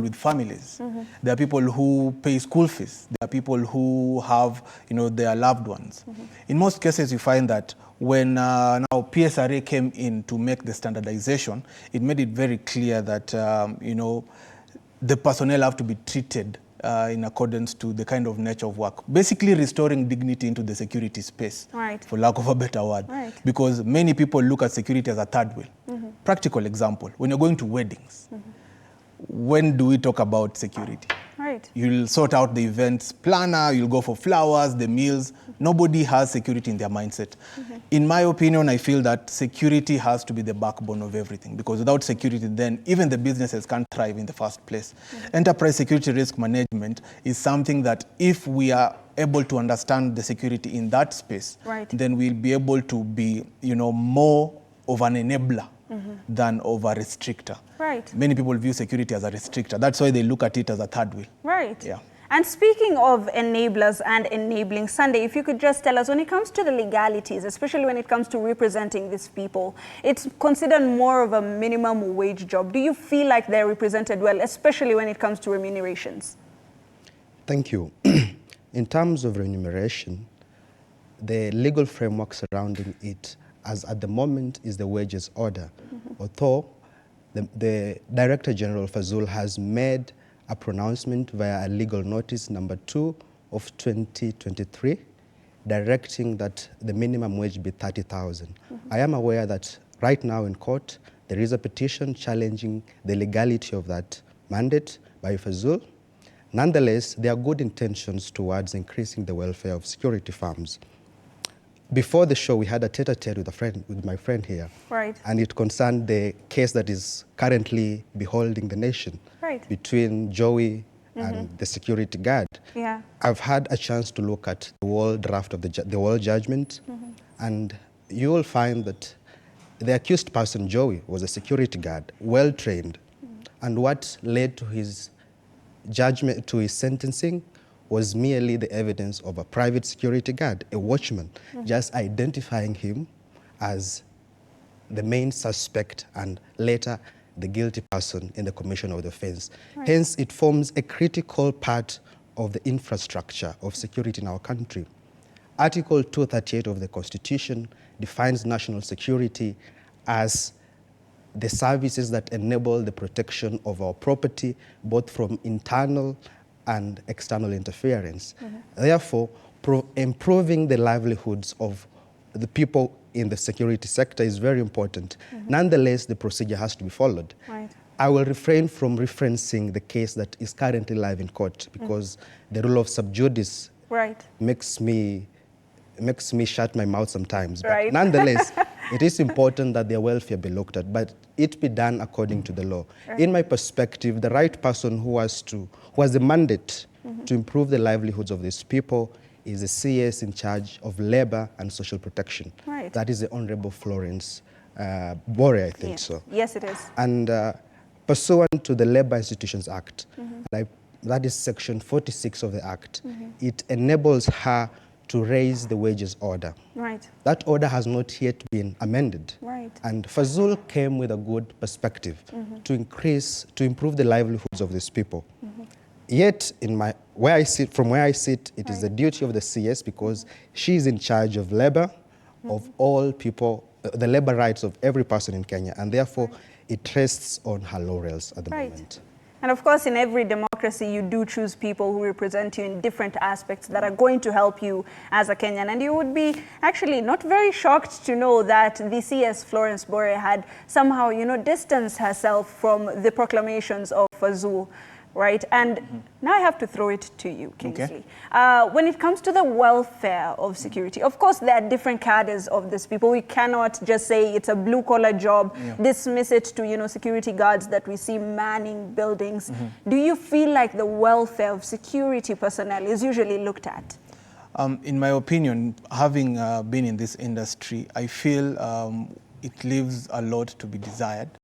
with families. There are people who pay school fees. There are people who have, their loved ones. In most cases, you find that when now PSRA came in to make the standardization, it made it very clear that, the personnel have to be treated in accordance to the kind of nature of work, basically restoring dignity into the security space, for lack of a better word. Because many people look at security as a third wheel. Practical example, when you're going to weddings, when do we talk about security? You'll sort out the events planner, you'll go for flowers, the meals. Nobody has security in their mindset. In my opinion, I feel that security has to be the backbone of everything, because without security, then even the businesses can't thrive in the first place. Enterprise security risk management is something that if we are able to understand the security in that space, then we'll be able to be, more of an enabler than of a restrictor. Many people view security as a restrictor. That's why they look at it as a third wheel. Yeah. And speaking of enablers and enabling, Sunday, if you could just tell us, when it comes to the legalities, especially when it comes to representing these people, it's considered more of a minimum wage job. Do you feel like they're represented well, especially when it comes to remunerations? Thank you. In terms of remuneration, the legal framework surrounding it, as at the moment, is the wages order. Although the Director General Fazul has made a pronouncement via a legal notice number 2 of 2023, directing that the minimum wage be 30,000. I am aware that right now in court, there is a petition challenging the legality of that mandate by Fazul. Nonetheless, there are good intentions towards increasing the welfare of security firms. Before the show, we had a tete-a-tete with my friend here. And it concerned the case that is currently beholding the nation between Joey and the security guard. I've had a chance to look at the whole draft of the whole judgment, and you will find that the accused person, Joey, was a security guard, well-trained. And what led to his judgment, to his sentencing, was merely the evidence of a private security guard, a watchman, just identifying him as the main suspect and later the guilty person in the commission of the offense. Hence, it forms a critical part of the infrastructure of security in our country. Article 238 of the Constitution defines national security as the services that enable the protection of our property, both from internal and external interference. Therefore, improving the livelihoods of the people in the security sector is very important. Nonetheless, the procedure has to be followed. I will refrain from referencing the case that is currently live in court, because the rule of sub judice makes me shut my mouth sometimes. But nonetheless, it is important that their welfare be looked at, but it be done according to the law. In my perspective, the right person who has the mandate to improve the livelihoods of these people is the CS in charge of labor and social protection. That is the Honorable Florence Bore, I think so. Yes, it is. And pursuant to the Labor Institutions Act, that is section 46 of the Act, it enables her to raise the wages order. That order has not yet been amended. And Fazul came with a good perspective to improve the livelihoods of these people. Yet, from where I sit, it is the duty of the CS, because she is in charge of labor, of all people, the labor rights of every person in Kenya, and therefore it rests on her laurels at the moment. And of course, in every democracy, you do choose people who represent you in different aspects that are going to help you as a Kenyan. And you would be actually not very shocked to know that the CS Florence Bore had somehow, distanced herself from the proclamations of Fazul. And now I have to throw it to you, Kingsley. When it comes to the welfare of security, of course, there are different cadres of these people. We cannot just say it's a blue-collar job, dismiss it to, security guards that we see manning buildings. Do you feel like the welfare of security personnel is usually looked at? In my opinion, having been in this industry, I feel it leaves a lot to be desired.